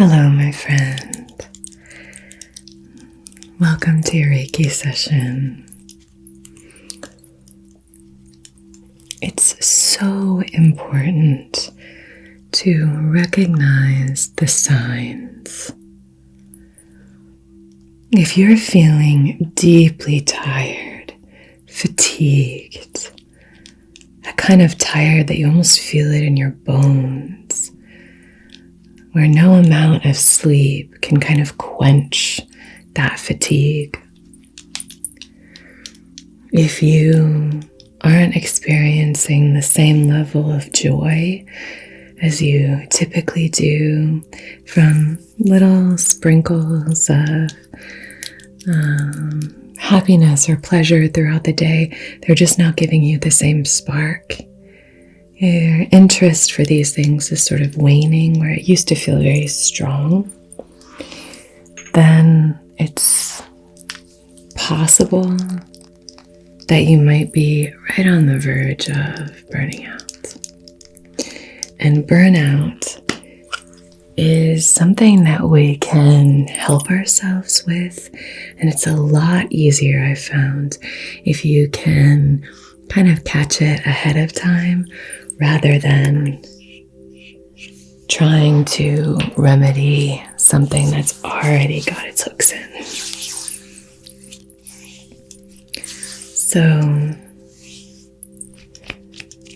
Hello, my friend. Welcome to your Reiki session. It's so important to recognize the signs. If you're feeling deeply tired, fatigued, that kind of tired that you almost feel it in your bones, where no amount of sleep can kind of quench that fatigue. If you aren't experiencing the same level of joy as you typically do from little sprinkles of happiness or pleasure throughout the day, they're just not giving you the same spark. Your interest for these things is sort of waning, where it used to feel very strong. Then it's possible that you might be right on the verge of burning out. And burnout is something that we can help ourselves with, and it's a lot easier, I've found, if you can kind of catch it ahead of time rather than trying to remedy something that's already got its hooks in. So,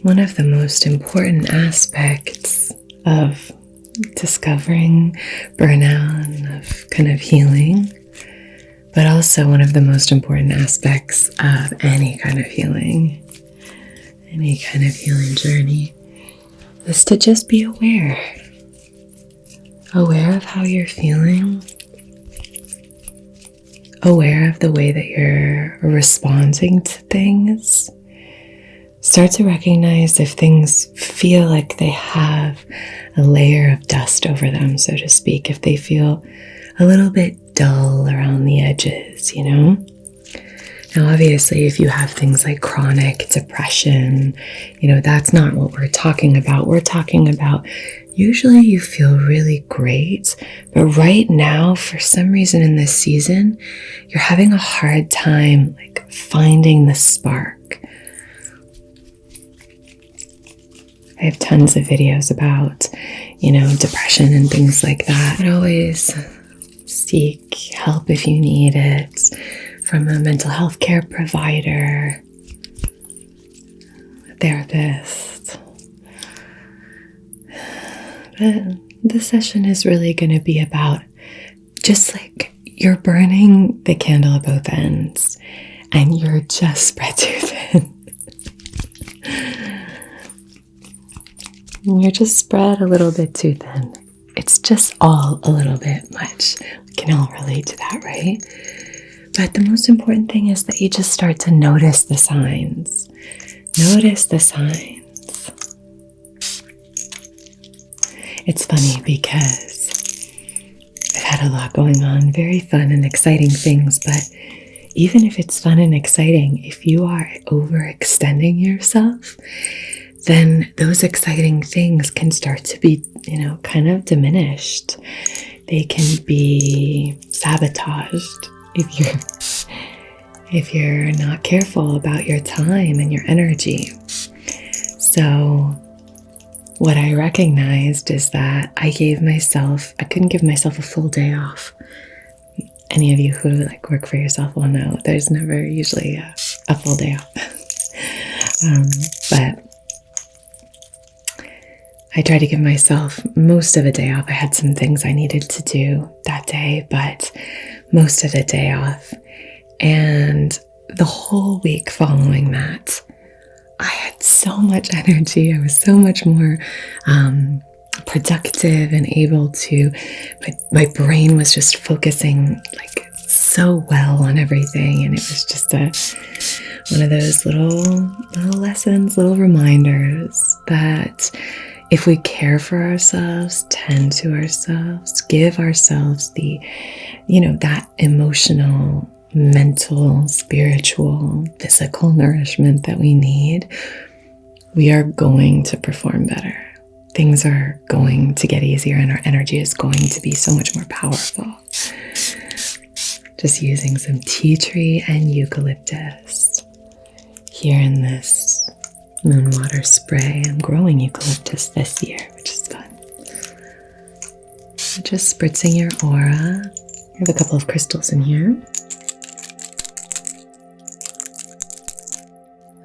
one of the most important aspects of discovering burnout and of kind of healing, but also one of the most important aspects of any kind of healing, any kind of healing journey, is to just be aware of how you're feeling, aware of the way that you're responding to things. Start to recognize if things feel like they have a layer of dust over them, so to speak, if they feel a little bit dull around the edges, you know? Now, obviously, if you have things like chronic depression, that's not what we're talking about. We're talking about usually you feel really great, but right now, for some reason in this season, you're having a hard time finding the spark. I have tons of videos about, depression and things like that. And always seek help if you need it from a mental health care provider, a therapist. But this session is really going to be about just you're burning the candle at both ends and you're just spread too thin. You're just spread a little bit too thin. It's just all a little bit much. We can all relate to that, right? But the most important thing is that you just start to notice the signs. Notice the signs. It's funny because I've had a lot going on, very fun and exciting things, but even if it's fun and exciting, if you are overextending yourself, then those exciting things can start to be, kind of diminished. They can be sabotaged if you're not careful about your time and your energy. So what I recognized is that I couldn't give myself a full day off. Any of you who work for yourself will know there's never usually a full day off. But I tried to give myself most of a day off. I had some things I needed to do that day, but most of the day off. And the whole week following that, I had so much energy. I was so much more productive and able to, my brain was just focusing so well on everything. And it was just one of those little lessons, little reminders that if we care for ourselves, tend to ourselves, give ourselves the, that emotional, mental, spiritual, physical nourishment that we need, we are going to perform better. things are going to get easier and our energy is going to be so much more powerful. Just using some tea tree and eucalyptus. Here in this moon water spray, I'm growing eucalyptus this year, which is fun. Just spritzing your aura. I have a couple of crystals in here.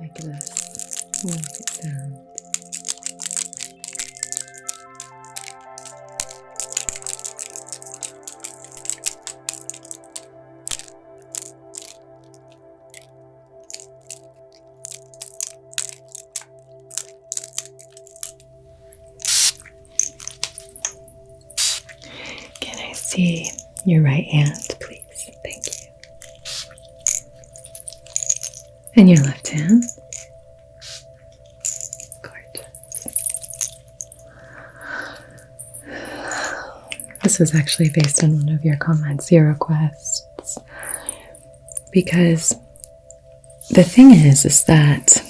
Like this. I like it sound. See your right hand, please. Thank you. And your left hand. Gorgeous. This was actually based on one of your comments, your requests. Because the thing is that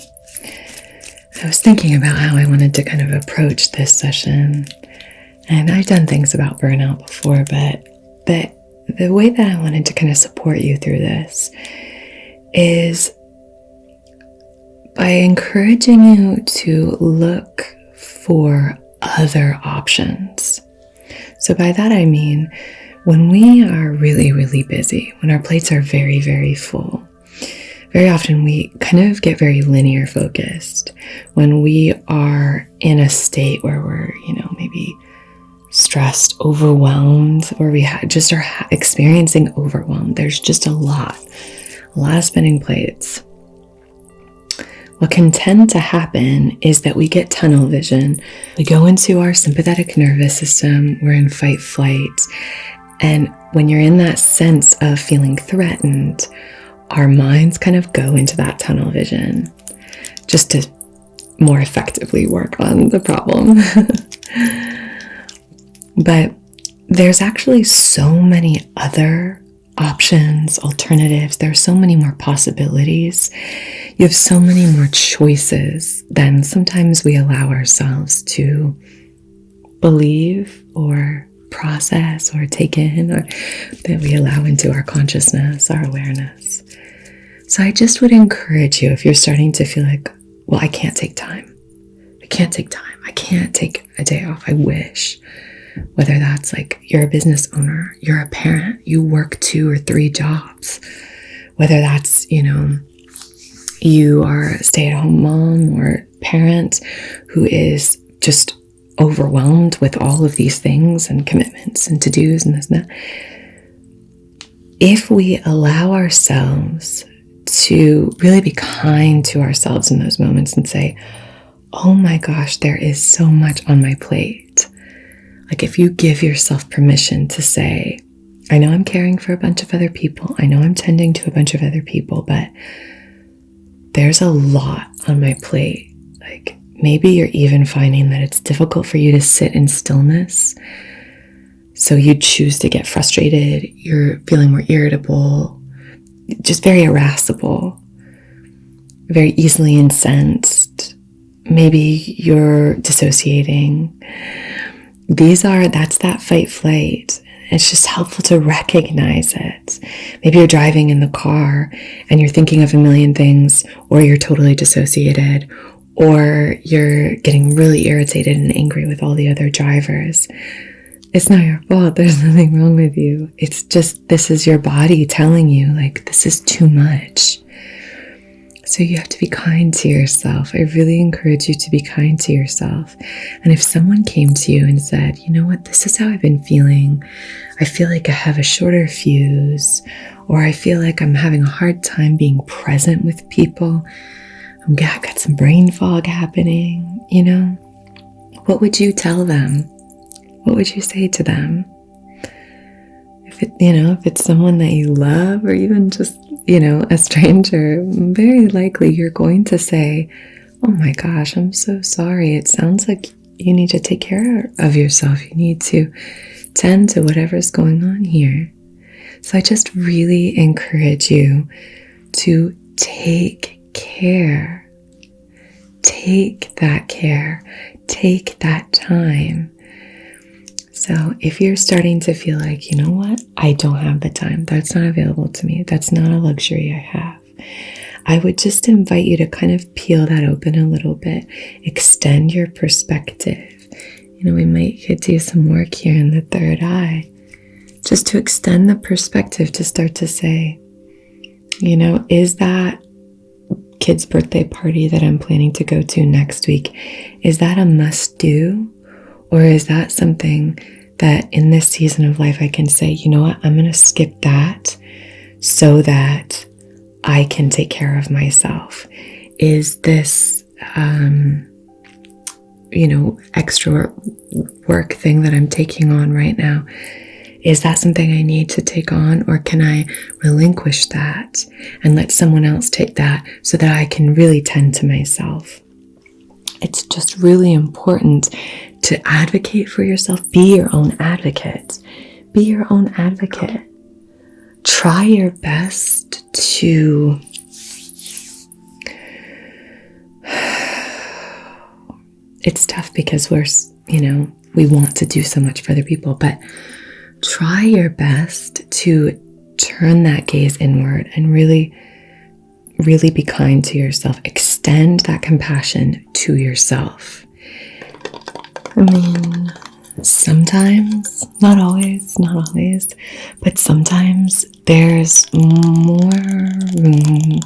I was thinking about how I wanted to kind of approach this session. And I've done things about burnout before, but the way that I wanted to kind of support you through this is by encouraging you to look for other options. So by that I mean, when we are really, really busy, when our plates are very, very full, very often we kind of get very linear focused. When we are in a state where we're, maybe stressed, overwhelmed, or we just are experiencing overwhelm. There's just a lot of spinning plates. What can tend to happen is that we get tunnel vision. We go into our sympathetic nervous system. We're in fight flight. And when you're in that sense of feeling threatened, our minds kind of go into that tunnel vision just to more effectively work on the problem. But there's actually so many other options, alternatives. There's so many more possibilities. You have so many more choices than sometimes we allow ourselves to believe or process or take in, or that we allow into our consciousness, our awareness. So I just would encourage you, if you're starting to feel like, well, I can't take time. I can't take a day off. I wish. Whether that's like you're a business owner, you're a parent, you work 2 or 3 jobs, whether that's, you are a stay-at-home mom or parent who is just overwhelmed with all of these things and commitments and to-dos and this and that. If we allow ourselves to really be kind to ourselves in those moments and say, oh my gosh, there is so much on my plate. Like if you give yourself permission to say, I know I'm caring for a bunch of other people. I know I'm tending to a bunch of other people, but there's a lot on my plate. Like maybe you're even finding that it's difficult for you to sit in stillness. So you choose to get frustrated. You're feeling more irritable, just very irascible, very easily incensed. Maybe you're dissociating. That's that fight flight. It's just helpful to recognize it. Maybe you're driving in the car and you're thinking of a million things, or you're totally dissociated, or you're getting really irritated and angry with all the other drivers. It's not your fault. There's nothing wrong with you. It's just, this is your body telling you, like, this is too much. So you have to be kind to yourself. I really encourage you to be kind to yourself. And if someone came to you and said, you know what, this is how I've been feeling. I feel like I have a shorter fuse, or I feel like I'm having a hard time being present with people. I've got some brain fog happening, What would you tell them? What would you say to them? If it's someone that you love, or even just, a stranger, very likely you're going to say, oh my gosh, I'm so sorry. It sounds like you need to take care of yourself. You need to tend to whatever's going on here. So I just really encourage you to take care. Take take that care, take that time. So if you're starting to feel like, you know what, I don't have the time, that's not available to me, that's not a luxury I have, I would just invite you to kind of peel that open a little bit, extend your perspective. We might could do some work here in the third eye, just to extend the perspective, to start to say, is that kid's birthday party that I'm planning to go to next week, is that a must do? Or is that something that in this season of life I can say, you know what, I'm going to skip that so that I can take care of myself? Is this, extra work thing that I'm taking on right now, is that something I need to take on? Or can I relinquish that and let someone else take that so that I can really tend to myself? It's just really important to advocate for yourself. Be your own advocate. Be your own advocate. Try your best to it's tough because we want to do so much for other people, but try your best to turn that gaze inward and really, really be kind to yourself. Extend that compassion to yourself. Sometimes, not always, but sometimes there's more room,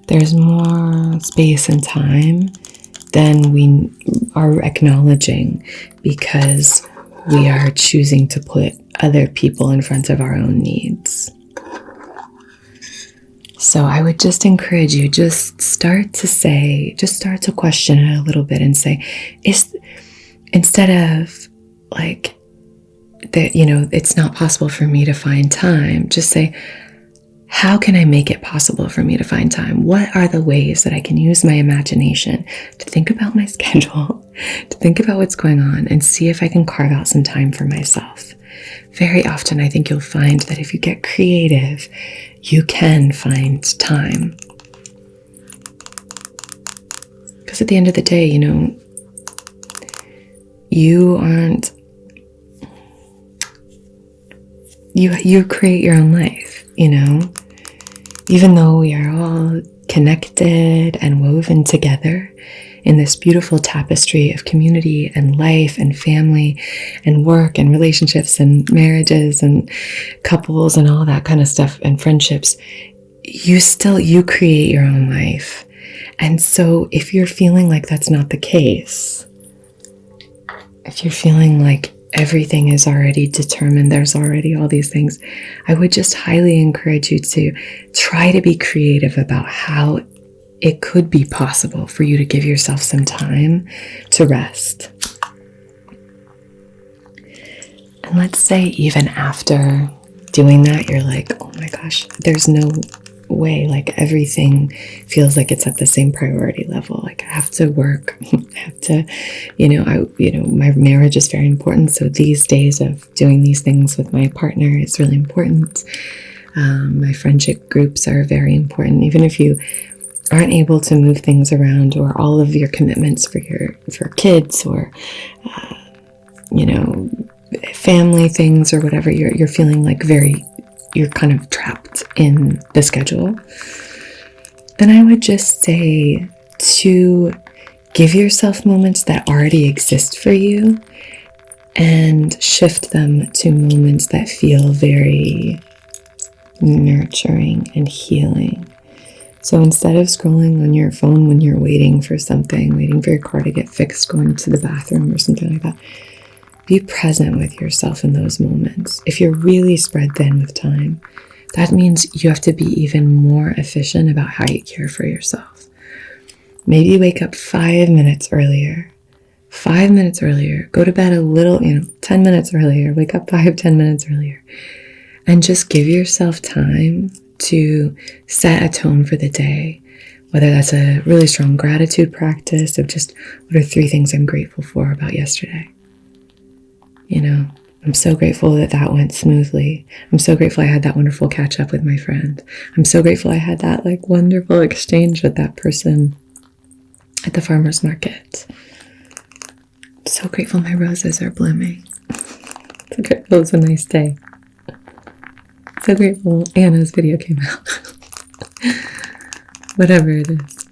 there's more space and time than we are acknowledging, because we are choosing to put other people in front of our own needs. So I would just encourage you, just start to question it a little bit and say, instead of like that, it's not possible for me to find time, just say, how can I make it possible for me to find time? What are the ways that I can use my imagination to think about my schedule, to think about what's going on, and see if I can carve out some time for myself? Very often, I think you'll find that if you get creative, you can find time. Because at the end of the day, you create your own life, even though we are all connected and woven together in this beautiful tapestry of community and life and family and work and relationships and marriages and couples and all that kind of stuff and friendships, you create your own life. And so if you're feeling like that's not the case, if you're feeling like everything is already determined, there's already all these things, I would just highly encourage you to try to be creative about how it could be possible for you to give yourself some time to rest. And let's say even after doing that, you're like, oh my gosh, there's no way, like everything feels like it's at the same priority level. Like I have to work, I have to, my marriage is very important. So these days of doing these things with my partner is really important. My friendship groups are very important. Even if you aren't able to move things around, or all of your commitments for kids, or, family things or whatever, you're feeling like you're kind of trapped in the schedule, then I would just say to give yourself moments that already exist for you and shift them to moments that feel very nurturing and healing. So instead of scrolling on your phone when you're waiting for something, waiting for your car to get fixed, going to the bathroom or something like that, be present with yourself in those moments. If you're really spread thin with time, that means you have to be even more efficient about how you care for yourself. Maybe wake up 5 minutes earlier. 5 minutes earlier. Go to bed a little, 10 minutes earlier. Wake up 5-10 minutes earlier. And just give yourself time to set a tone for the day. Whether that's a really strong gratitude practice of just, what are 3 things I'm grateful for about yesterday? I'm so grateful that went smoothly. I'm so grateful I had that wonderful catch up with my friend. I'm so grateful I had that wonderful exchange with that person at the farmer's market. So grateful my roses are blooming. So grateful it was a nice day. So grateful Anna's video came out. Whatever it is.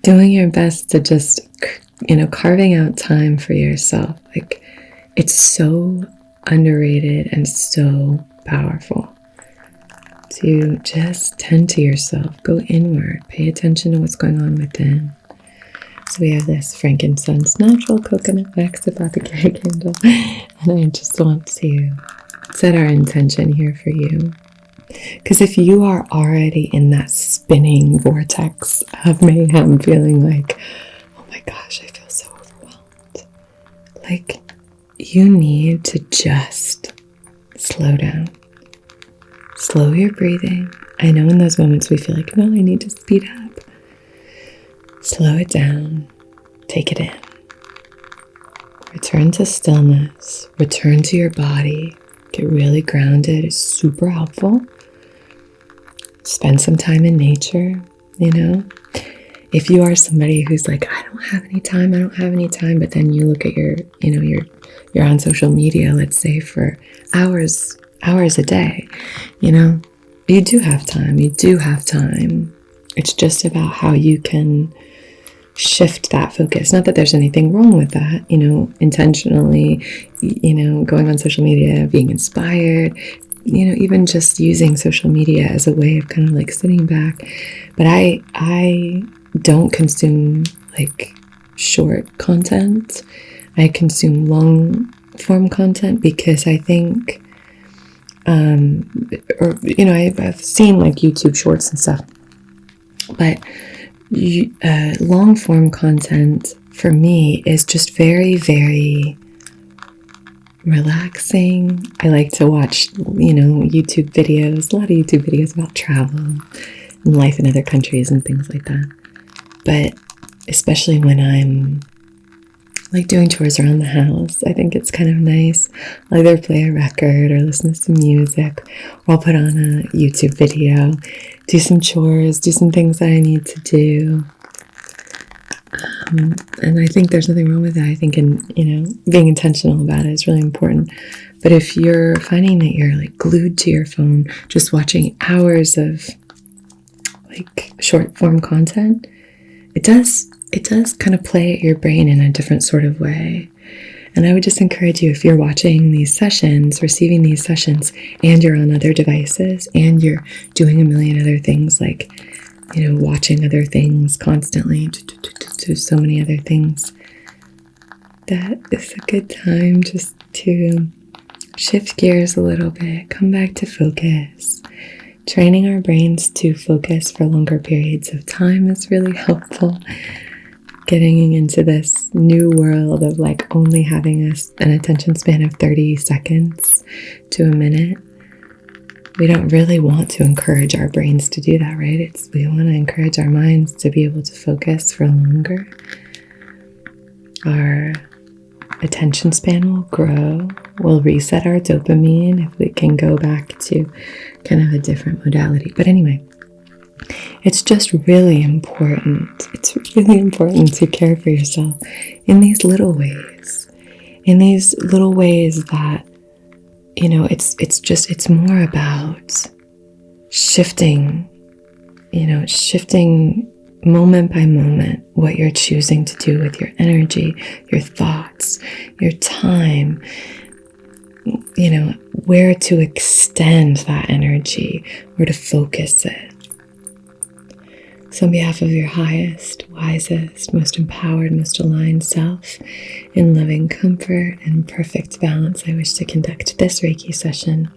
Doing your best to just, carving out time for yourself. Like, it's so underrated and so powerful to just tend to yourself. Go inward. Pay attention to what's going on within. So we have this frankincense natural coconut wax apothecary candle. And I just want to set our intention here for you. Because if you are already in that spinning vortex of mayhem, feeling like, oh my gosh, I feel so overwhelmed. Like, you need to just slow down. Slow your breathing. I know in those moments we feel like, no, I need to speed up. Slow it down. Take it in. Return to stillness. Return to your body. Get really grounded. It's super helpful. Spend some time in nature, If you are somebody who's like, I don't have any time, but then you look at you're on social media, let's say for hours a day, you do have time. It's just about how you can shift that focus. Not that there's anything wrong with that, intentionally, going on social media, being inspired, even just using social media as a way of kind of like sitting back. But I don't consume like short content. I consume long form content because I think, I've seen like YouTube shorts and stuff, but long form content for me is just very, very relaxing. I like to watch, YouTube videos, a lot of YouTube videos about travel and life in other countries and things like that. But especially when I'm like doing chores around the house, I think it's kind of nice. I'll either play a record or listen to some music, or I'll put on a YouTube video, do some chores, do some things that I need to do. And I think there's nothing wrong with that. I think being intentional about it is really important. But if you're finding that you're like glued to your phone, just watching hours of like short form content, it does kind of play at your brain in a different sort of way. And I would just encourage you, if you're watching these sessions, receiving these sessions, and you're on other devices, and you're doing a million other things, like, watching other things constantly, do so many other things, that is a good time just to shift gears a little bit, come back to focus. Training our brains to focus for longer periods of time is really helpful. Getting into this new world of like only having an attention span of 30 seconds to a minute. We don't really want to encourage our brains to do that, right? We want to encourage our minds to be able to focus for longer. Our attention span will grow. We'll reset our dopamine if we can go back to kind of a different modality. But anyway, it's just really important. It's really important to care for yourself in these little ways. In these little ways that, it's more about shifting moment by moment what you're choosing to do with your energy, your thoughts, your time, where to extend that energy, where to focus it. So on behalf of your highest, wisest, most empowered, most aligned self, in loving comfort and perfect balance, I wish to conduct this Reiki session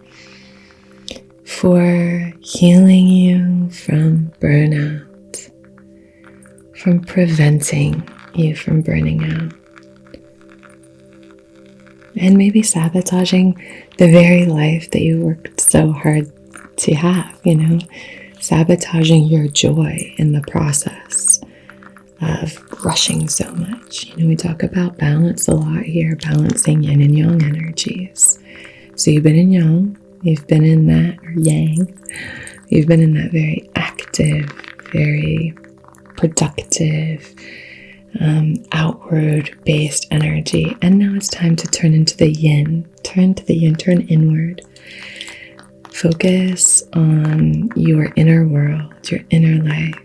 for healing you from burnout, from preventing you from burning out, and maybe sabotaging the very life that you worked so hard to have, sabotaging your joy in the process of rushing so much. We talk about balance a lot here, balancing yin and yang energies. So you've been in yang, you've been in that, or yang, you've been in that very active, very productive, outward-based energy. And now it's time to turn into the yin. Turn to the yin, turn inward. Focus on your inner world, your inner life,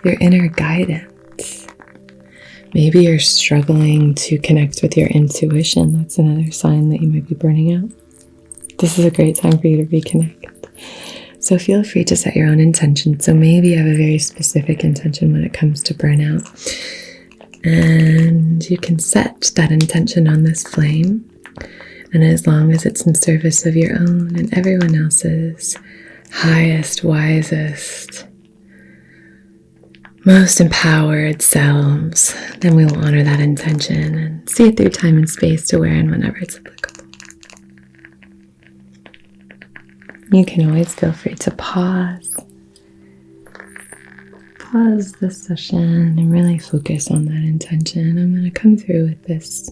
your inner guidance. Maybe you're struggling to connect with your intuition. That's another sign that you might be burning out. This is a great time for you to reconnect. So feel free to set your own intention. So maybe you have a very specific intention when it comes to burnout. And you can set that intention on this flame. And as long as it's in service of your own and everyone else's highest, wisest, most empowered selves, then we will honor that intention and see it through time and space to where and whenever it's applicable. You can always feel free to pause this session and really focus on that intention. I'm going to come through with this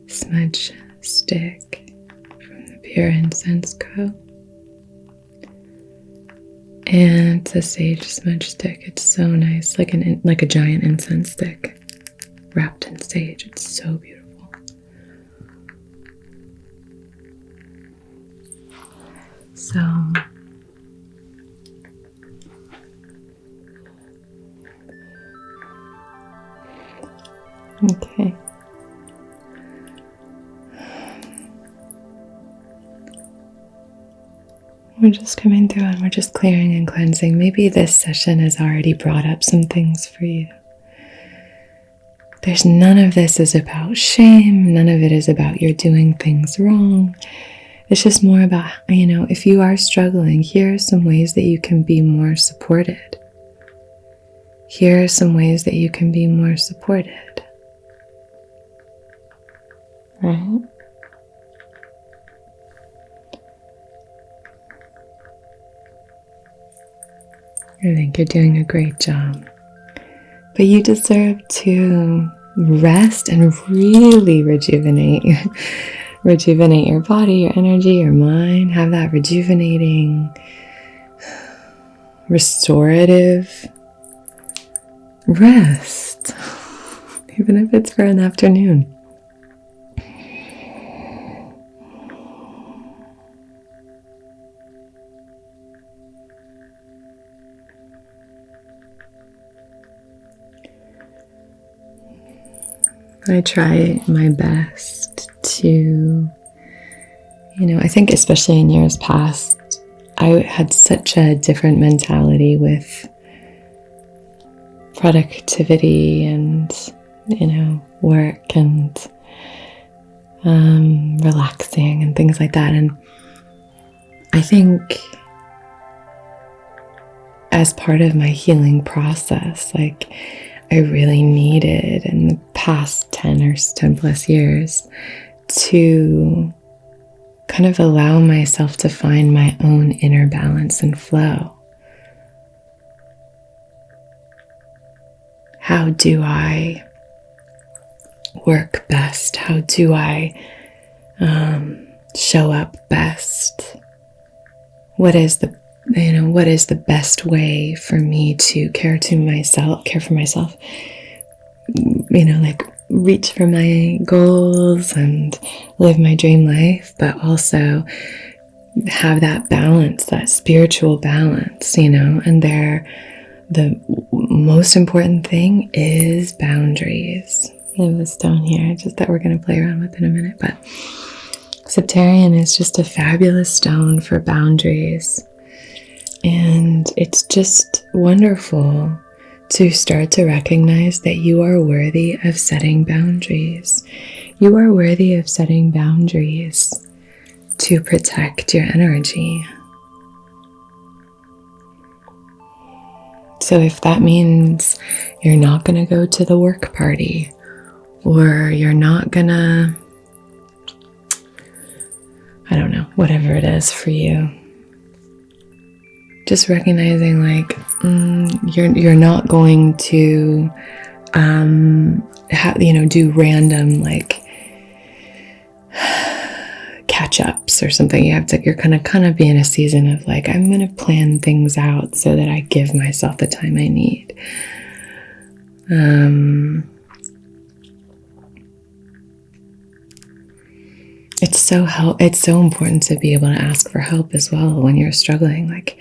smudge stick from the Pure Incense Co. And it's a sage smudge stick. It's so nice, like a giant incense stick wrapped in sage. It's so beautiful. So okay. We're just coming through and we're just clearing and cleansing. Maybe this session has already brought up some things for you. There's none of this is about shame. None of it is about you're doing things wrong. It's just more about, if you are struggling, here are some ways that you can be more supported. Here are some ways that you can be more supported. Right? I think you're doing a great job. But you deserve to rest and really rejuvenate your body, your energy, your mind. Have that rejuvenating, restorative rest, even if it's for an afternoon. I try my best to, I think especially in years past, I had such a different mentality with productivity and, work and relaxing and things like that. And I think as part of my healing process, I really needed in the past 10 plus years to kind of allow myself to find my own inner balance and flow. How do I work best? How do I show up best? What is the best way for me to care for myself, reach for my goals and live my dream life, but also have that balance, that spiritual balance, and the most important thing is boundaries. I have a stone here, just that we're going to play around with in a minute, but Septarian is just a fabulous stone for boundaries. And it's just wonderful to start to recognize that you are worthy of setting boundaries. You are worthy of setting boundaries to protect your energy. So if that means you're not going to go to the work party, or you're not going to, whatever it is for you, just recognizing you're not going to do random catch-ups or something. You're gonna kind of be in a season of I'm gonna plan things out so that I give myself the time I need. It's so important to be able to ask for help as well when you're struggling. Like,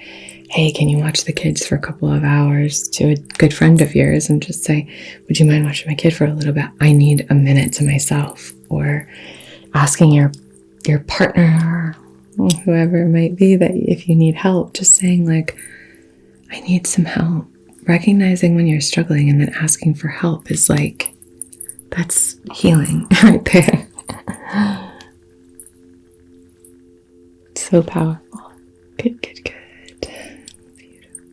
hey, can you watch the kids for a couple of hours, to a good friend of yours, and just say, would you mind watching my kid for a little bit? I need a minute to myself. Or asking your partner, or whoever it might be, that if you need help, just saying like, I need some help. Recognizing when you're struggling and then asking for help is like, that's healing right there. So powerful. Good, good, good. Beautiful.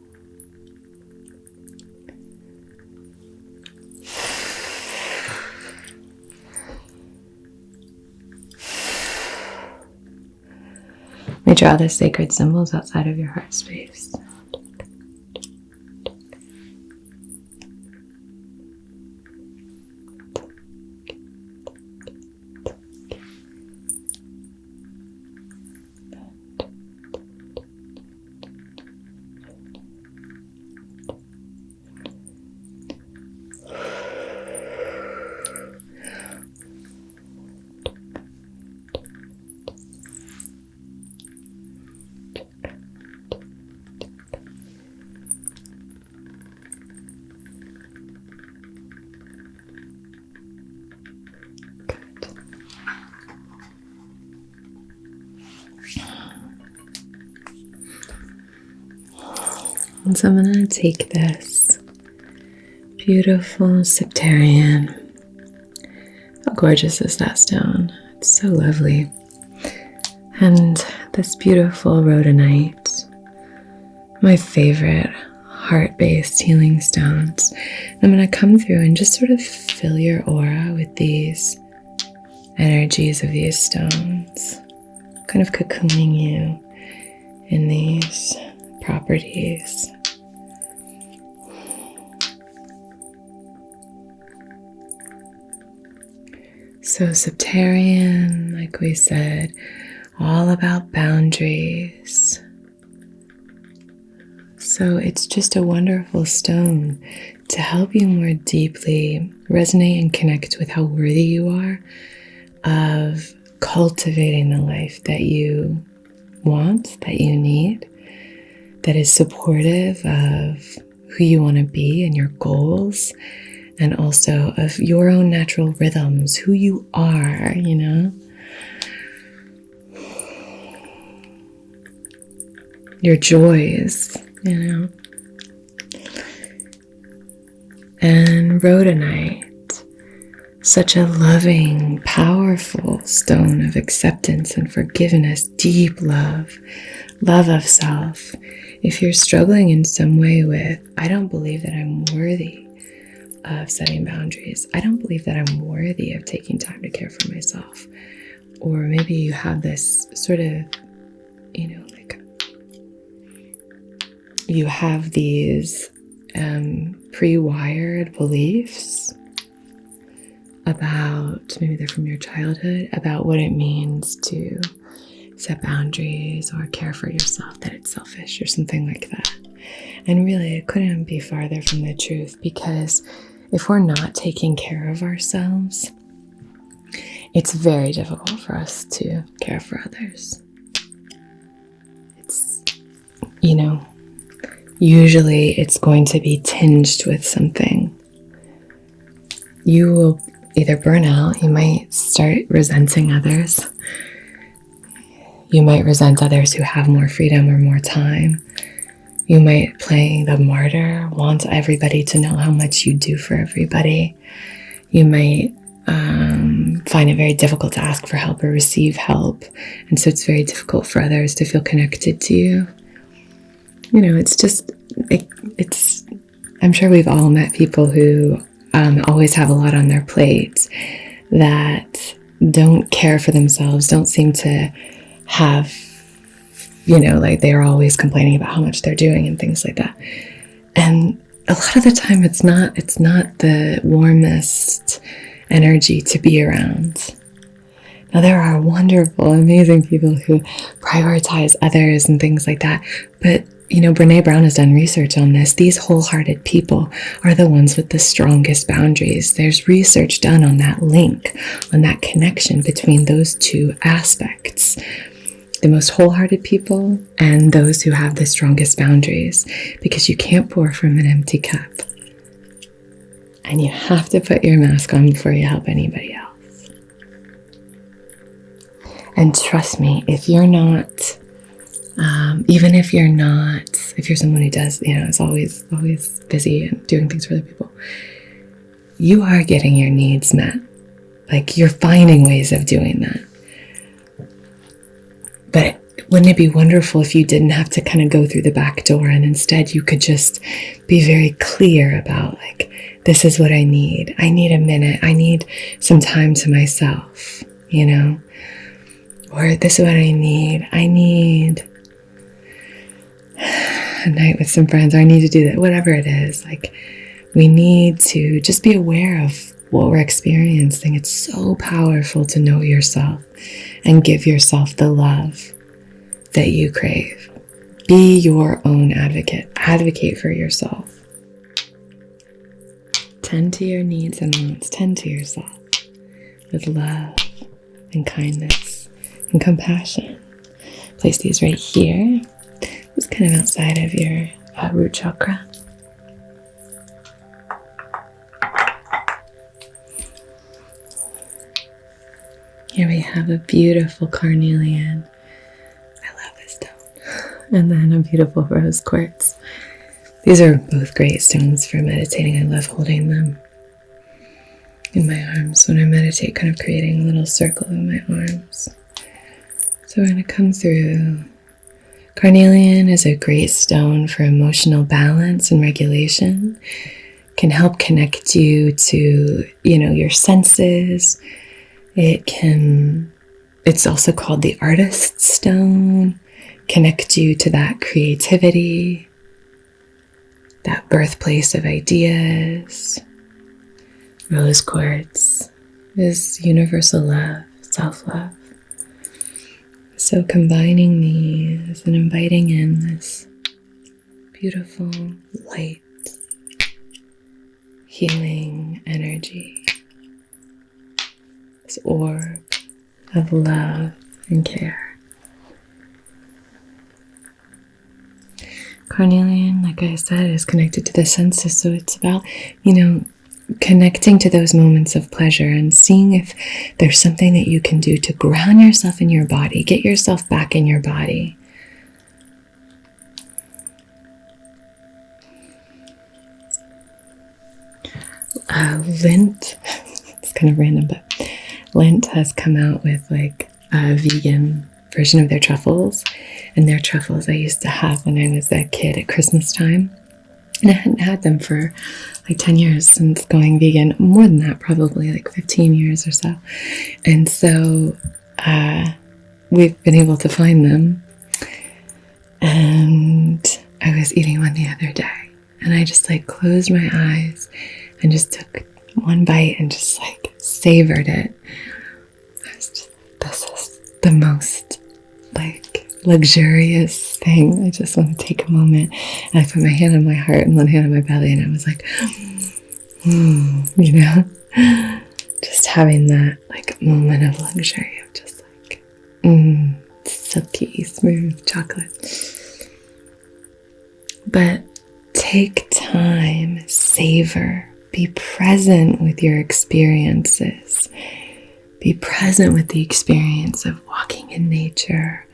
May draw the sacred symbols outside of your heart space. And so I'm going to take this beautiful septarian. How gorgeous is that stone? It's so lovely. And this beautiful rhodonite, my favorite heart-based healing stones. I'm going to come through and just sort of fill your aura with these energies of these stones, kind of cocooning you in these properties. So septarian, like we said, all about boundaries. So it's just a wonderful stone to help you more deeply resonate and connect with how worthy you are of cultivating the life that you want, that you need, that is supportive of who you want to be and your goals, and also of your own natural rhythms, who you are, you know? Your joys, you know? And rhodonite, such a loving, powerful stone of acceptance and forgiveness, deep love, love of self. If you're struggling in some way with, I don't believe that I'm worthy of setting boundaries, I don't believe that I'm worthy of taking time to care for myself, or maybe you have this sort of, you know, like you have these pre-wired beliefs about, maybe they're from your childhood, about what it means to set boundaries or care for yourself, that it's selfish or something like that. And really, it couldn't be farther from the truth, because if we're not taking care of ourselves, it's very difficult for us to care for others. It's, you know, usually it's going to be tinged with something. You will either burn out, you might start resenting others. You might resent others who have more freedom or more time. You might play the martyr, want everybody to know how much you do for everybody. You might find it very difficult to ask for help or receive help. And so it's very difficult for others to feel connected to you. You know, it's just, it's, I'm sure we've all met people who always have a lot on their plate, that don't care for themselves, don't seem to have, you know, like they're always complaining about how much they're doing and things like that. And a lot of the time it's not the warmest energy to be around. Now, there are wonderful, amazing people who prioritize others and things like that, but Brene Brown has done research on this. These wholehearted people are the ones with the strongest boundaries. There's research done on that link, on that connection between those two aspects. The most wholehearted people and those who have the strongest boundaries, because you can't pour from an empty cup. And you have to put your mask on before you help anybody else. And trust me, if you're not, even if you're someone who does, is always busy and doing things for other people, you are getting your needs met. Like, you're finding ways of doing that. But wouldn't it be wonderful if you didn't have to kind of go through the back door, and instead you could just be very clear about, like, this is what I need. I need a minute. I need some time to myself, Or this is what I need. I need a night with some friends, or I need to do that. Whatever it is, like, we need to just be aware of what we're experiencing. It's so powerful to know yourself and give yourself the love that you crave. Be your own advocate. Advocate for yourself. Tend to your needs and wants. Tend to yourself with love and kindness and compassion. Place these right here. It's kind of outside of your root chakra. Here we have a beautiful carnelian. I love this stone. And then a beautiful rose quartz. These are both great stones for meditating. I love holding them in my arms when I meditate, kind of creating a little circle in my arms. So we're going to come through. Carnelian is a great stone for emotional balance and regulation. Can help connect you to, your senses. It's also called the artist's stone. Connect you to that creativity, that birthplace of ideas. Rose quartz is universal love, self-love. So combining these and inviting in this beautiful light, healing energy, this orb of love and care. Carnelian, like I said, is connected to the senses, so it's about, connecting to those moments of pleasure and seeing if there's something that you can do to ground yourself in your body, get yourself back in your body. Lindt, it's kind of random, but Lindt has come out with like a vegan version of their truffles. And their truffles I used to have when I was a kid at Christmas time. And I hadn't had them for like 10 years since going vegan. More than that, probably like 15 years or so. And so we've been able to find them. And I was eating one the other day. And I just like closed my eyes and just took one bite and just like savored it. This is the most like luxurious thing. I just want to take a moment, and I put my hand on my heart and one hand on my belly, and I was like, just having that like moment of luxury of just like silky smooth chocolate. But take time, savor, be present with your experiences. Be present with the experience of walking in nature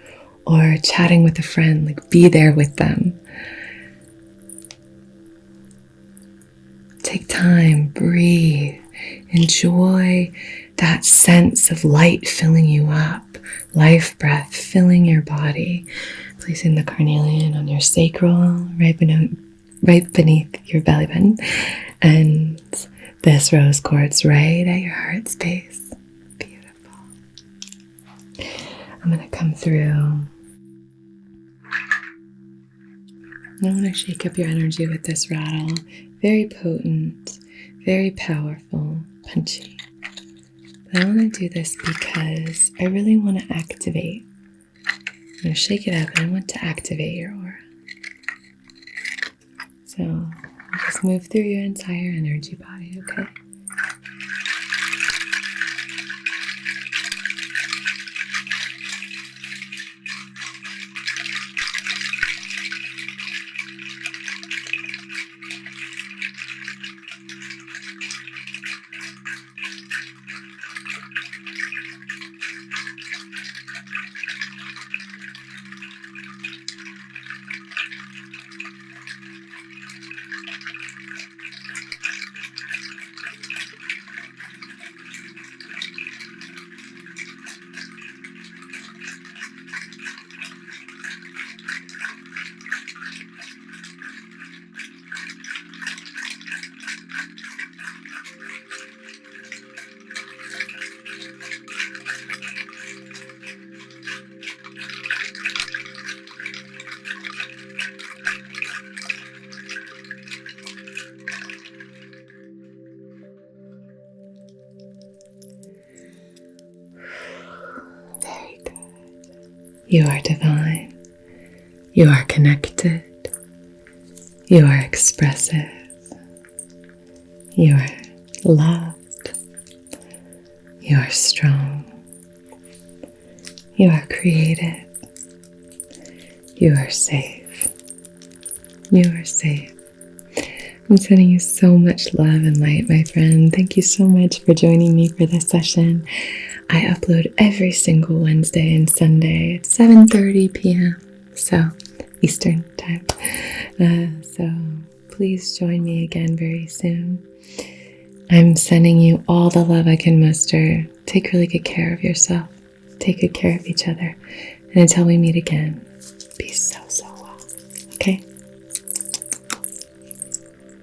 or chatting with a friend, like be there with them. Take time, breathe, enjoy that sense of light filling you up, life breath filling your body, placing the carnelian on your sacral, right beneath your belly button, and this rose quartz right at your heart space. Beautiful. I'm going to come through. I want to shake up your energy with this rattle. Very potent, very powerful, punchy. But I want to do this because I really want to activate. I'm going to shake it up and I want to activate your aura. So just move through your entire energy body, okay? Very good. You are divine. You are connected. You are expressive. You are loved. You are strong. You are creative. You are safe. You are safe. I'm sending you so much love and light, my friend. Thank you so much for joining me for this session. I upload every single Wednesday and Sunday at 7:30 p.m. So Eastern time. So please join me again very soon. I'm sending you all the love I can muster. Take really good care of yourself. Take good care of each other. And until we meet again, be so well. Okay?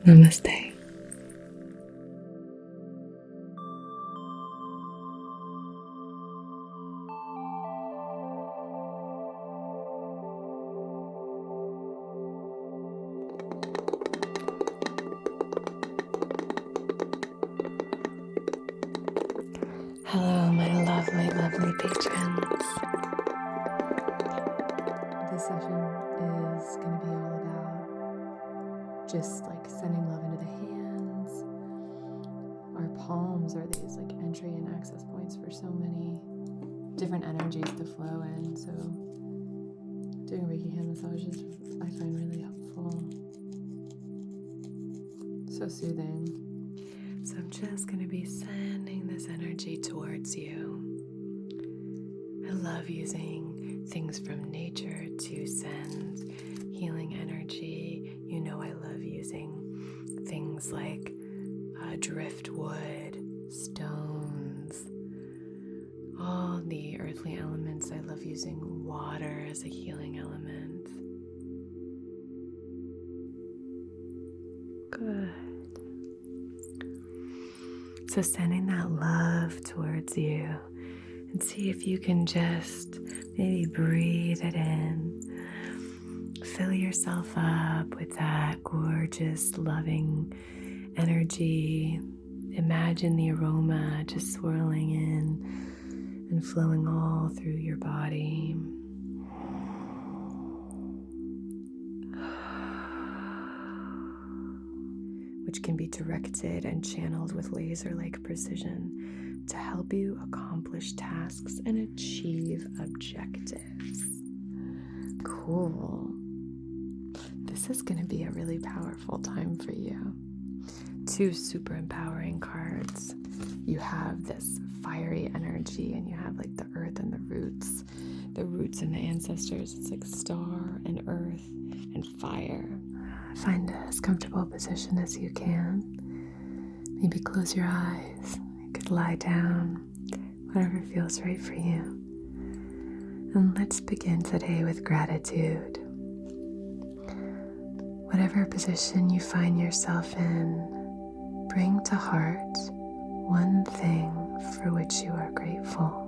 Namaste. Hello, my lovely, lovely patrons. This session is going to be all about just like sending love into the hands. Our palms are these like entry and access points for so many different energies to flow in. So doing Reiki hand massages I find really helpful. So soothing. So I'm just going to be sending this energy towards you. I love using things from nature to send healing energy. You know I love using things like driftwood, stones, all the earthly elements. I love using water as a healing element. Good. So sending that love towards you, and see if you can just maybe breathe it in. Fill yourself up with that gorgeous, loving energy. Imagine the aroma just swirling in and flowing all through your body. Which can be directed and channeled with laser-like precision to help you accomplish tasks and achieve objectives. Cool. This is going to be a really powerful time for you. 2 super empowering cards. You have this fiery energy, and you have like the earth and the roots and the ancestors. It's like star and earth and fire. Find as comfortable a position as you can. Maybe close your eyes. You could lie down, whatever feels right for you. And let's begin today with gratitude. Whatever position you find yourself in, bring to heart one thing for which you are grateful.